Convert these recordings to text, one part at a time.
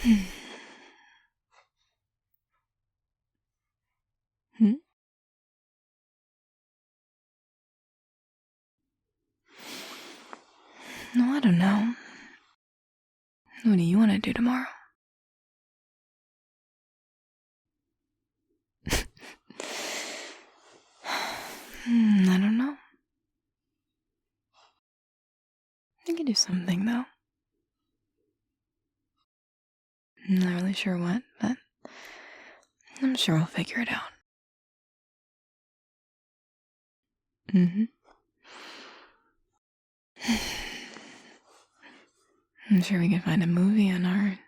Hmm? No, I don't know. What do you want to do tomorrow? I don't know. I could do something, though. I'm not really sure what, but I'm sure we'll figure it out. Mm-hmm. I'm sure we could find a movie on our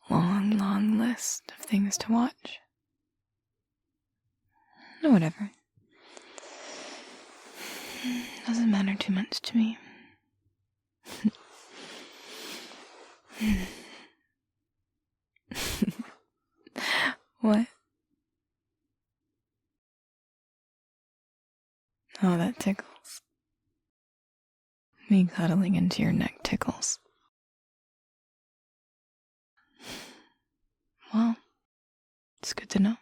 long, long list of things to watch. Or whatever. Doesn't matter too much to me. What? Oh, that tickles. Me cuddling into your neck tickles. Well, it's good to know.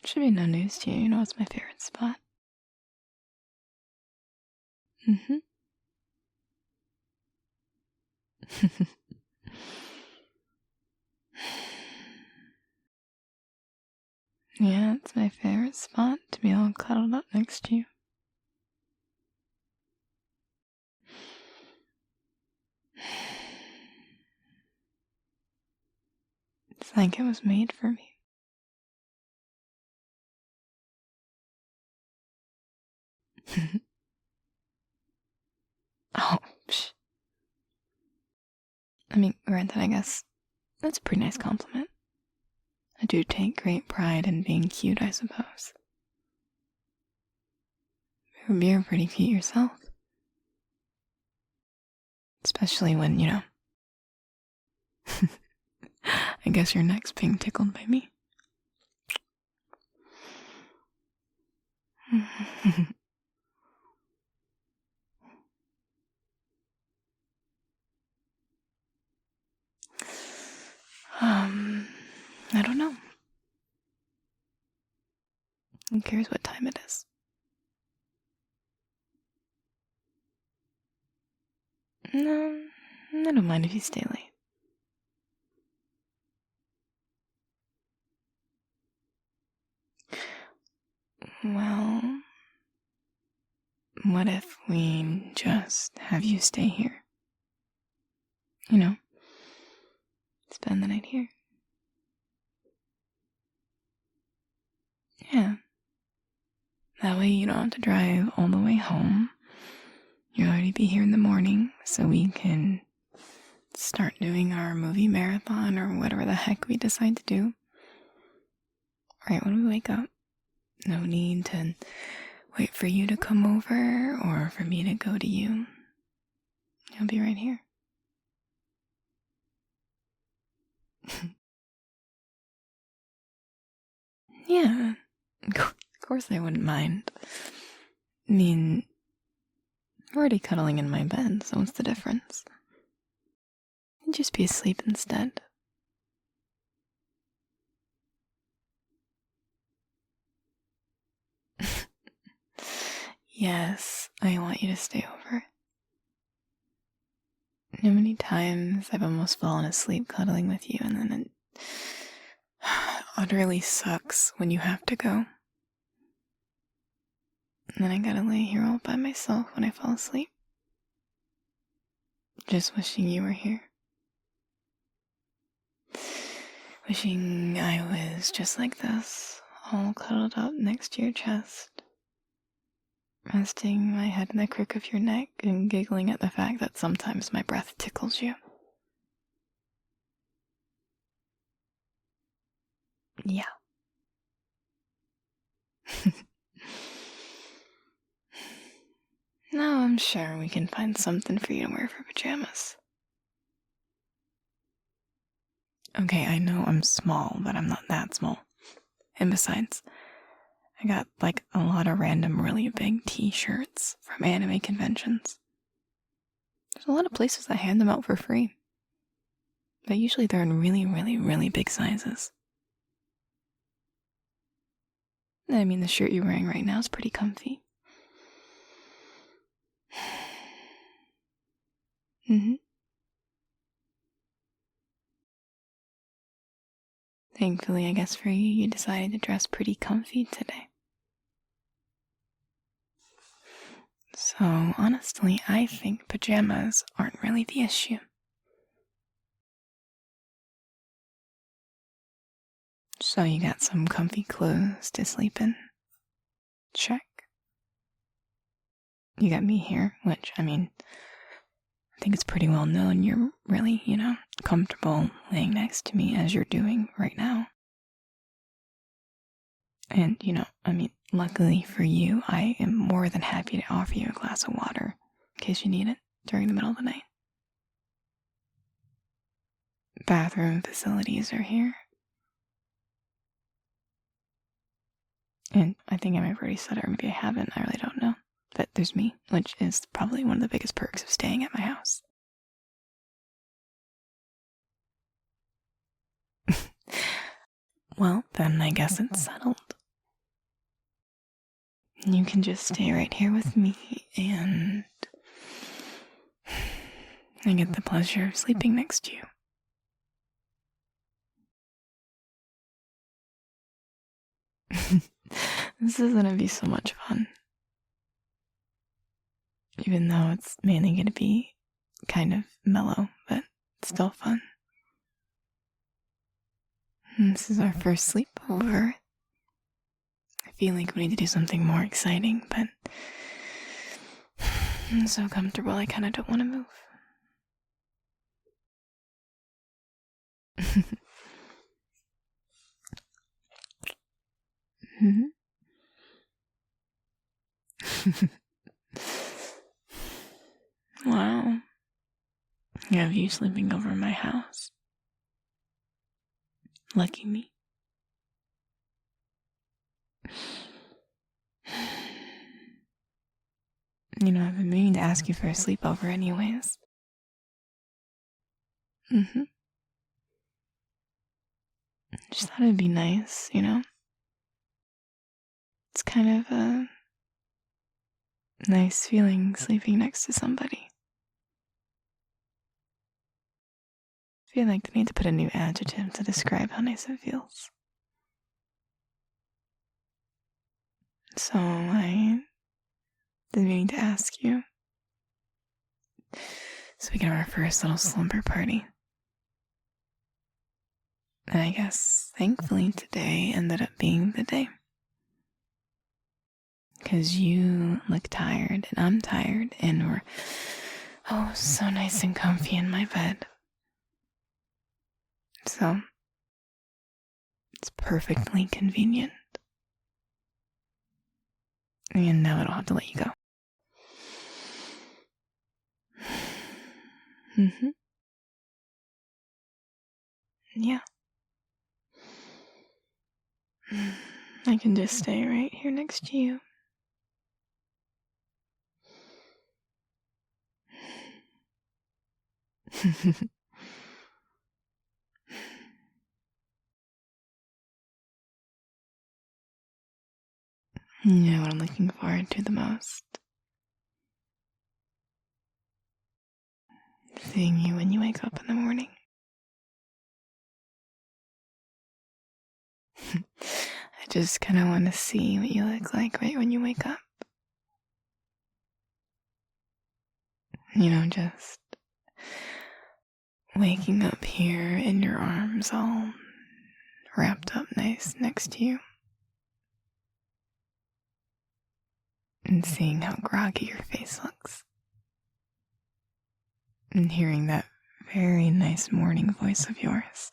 Should be no news to you. You know it's my favorite spot. Mm-hmm. Yeah, it's my favorite spot to be all cuddled up next to you. It's like it was made for me. Oh, psh. I mean, granted, I guess that's a pretty nice compliment. I do take great pride in being cute, I suppose. You're pretty cute yourself. Especially when, I guess your neck's being tickled by me. I don't know. Who cares what time it is? No, I don't mind if you stay late. Well, what if we just have you stay here? Spend the night here. Yeah. That way you don't have to drive all the way home. You'll already be here in the morning, so we can start doing our movie marathon or whatever the heck we decide to do. Right when we wake up. No need to wait for you to come over or for me to go to you. You'll be right here. Yeah, of course I wouldn't mind. I mean, we're already cuddling in my bed, so what's the difference? You'd just be asleep instead. Yes, I want you to stay over. How many times I've almost fallen asleep cuddling with you, and then it utterly sucks when you have to go. And then I gotta lay here all by myself when I fall asleep. Just wishing you were here. Wishing I was just like this, all cuddled up next to your chest, resting my head in the crook of your neck and giggling at the fact that sometimes my breath tickles you. Yeah. No, I'm sure we can find something for you to wear for pajamas. Okay, I know I'm small, but I'm not that small. And besides, I got like a lot of random really big t-shirts from anime conventions. There's a lot of places that hand them out for free. But usually they're in really, really, really big sizes. I mean, the shirt you're wearing right now is pretty comfy. Thankfully, I guess for you, you decided to dress pretty comfy today. So, honestly, I think pajamas aren't really the issue. So you got some comfy clothes to sleep in? Check. You got me here, which, I mean, I think it's pretty well known you're really, comfortable laying next to me as you're doing right now. And, luckily for you, I am more than happy to offer you a glass of water in case you need it during the middle of the night. Bathroom facilities are here. And I think I might have already said it, or maybe I haven't, I really don't know. But there's me, which is probably one of the biggest perks of staying at my house. Well, then I guess it's settled. You can just stay right here with me, and I get the pleasure of sleeping next to you. This is gonna be so much fun. Even though it's mainly gonna be kind of mellow, but still fun. And this is our first sleepover. I feel like we need to do something more exciting, but I'm so comfortable I kinda don't want to move. Wow. I have you sleeping over my house. Lucky me. I've been meaning to ask you for a sleepover anyways. Just thought it'd be nice, It's kind of a nice feeling sleeping next to somebody. I feel like I need to put a new adjective to describe how nice it feels. So I been meaning to ask you, so we can have our first little slumber party. And I guess, thankfully, today ended up being the day. Because you look tired, and I'm tired, and we're, so nice and comfy in my bed. So, it's perfectly convenient. And now I don't have to let you go. Yeah. I can just stay right here next to you. You know what I'm looking forward to the most? Seeing you when you wake up in the morning. I just kind of want to see what you look like right when you wake up. Just waking up here in your arms all wrapped up nice next to you. And seeing how groggy your face looks. And hearing that very nice morning voice of yours.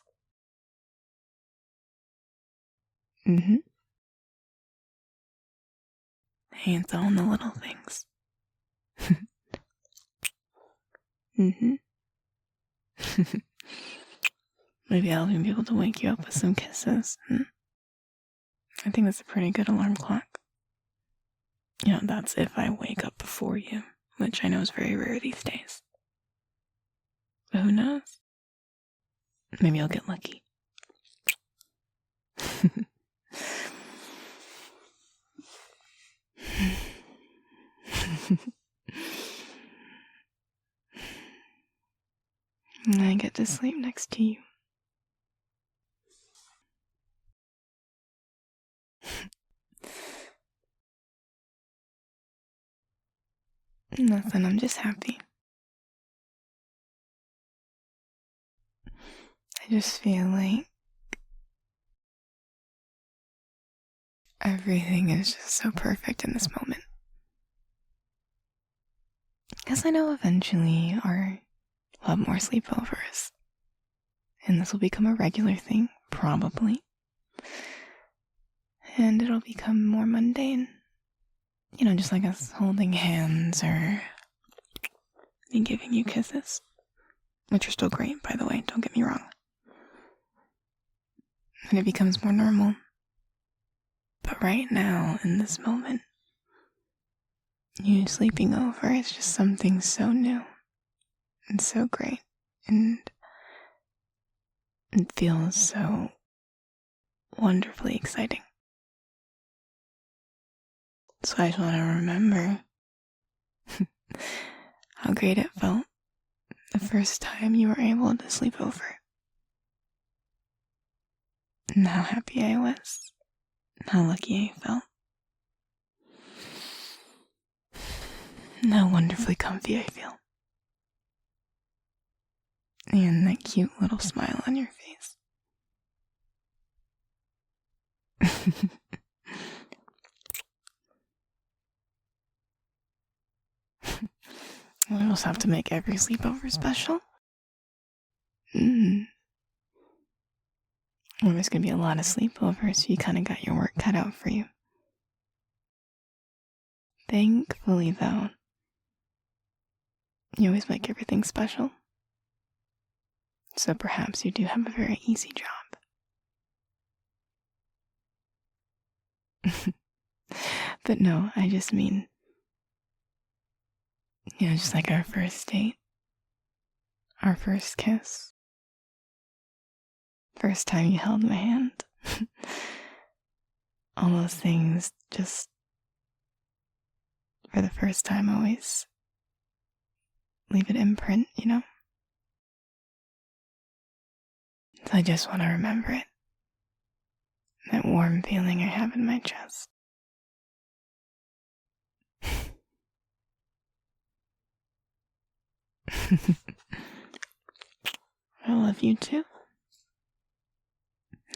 Hey, it's all in the little things. Maybe I'll even be able to wake you up with some kisses. I think that's a pretty good alarm clock. You know, that's if I wake up before you, which I know is very rare these days. But who knows? Maybe I'll get lucky. And I get to sleep next to you. Nothing, I'm just happy. I just feel like everything is just so perfect in this moment. Because I know eventually we'll have more sleepovers. And this will become a regular thing, probably. And it'll become more mundane. You know, just like us holding hands or me giving you kisses. Which are still great, by the way, don't get me wrong. And it becomes more normal. But right now, in this moment, you sleeping over is just something so new and so great. And it feels so wonderfully exciting. So I just want to remember how great it felt the first time you were able to sleep over. And how happy I was. And how lucky I felt. And how wonderfully comfy I feel. And that cute little smile on your face. We also have to make every sleepover special. Well, there's gonna be a lot of sleepovers, so you kind of got your work cut out for you. Thankfully, though, you always make everything special. So perhaps you do have a very easy job. But no, I just mean, you know, just like our first date, our first kiss, first time you held my hand. All those things just, for the first time, always leave an imprint, you know? So I just want to remember it. That warm feeling I have in my chest. I love you too.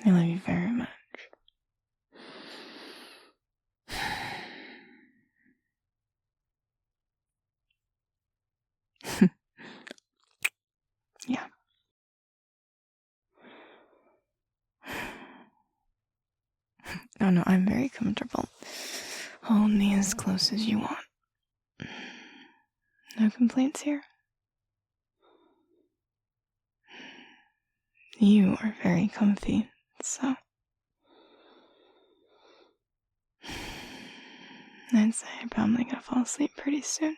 I love you very much. Yeah. Oh no, I'm very comfortable. Hold me as close as you want. No complaints here. You are very comfy, so I'd say I'm probably gonna fall asleep pretty soon.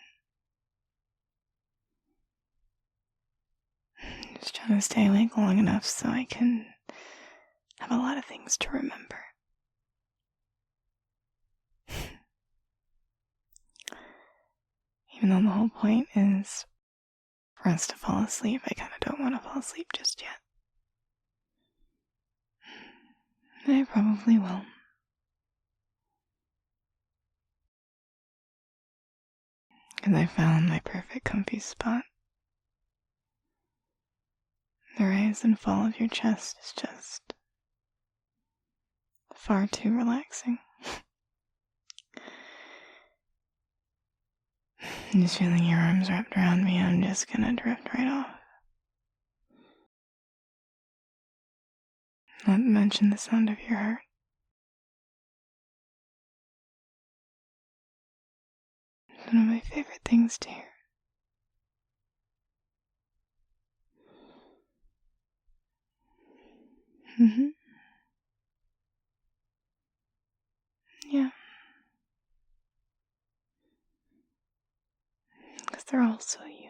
Just trying to stay awake long enough so I can have a lot of things to remember. Even though the whole point is for us to fall asleep, I kind of don't want to fall asleep just yet. I probably will. Because I found my perfect comfy spot. The rise and fall of your chest is just far too relaxing. And just feeling your arms wrapped around me, I'm just gonna drift right off. Not to mention the sound of your heart. It's one of my favorite things to hear. are also useful.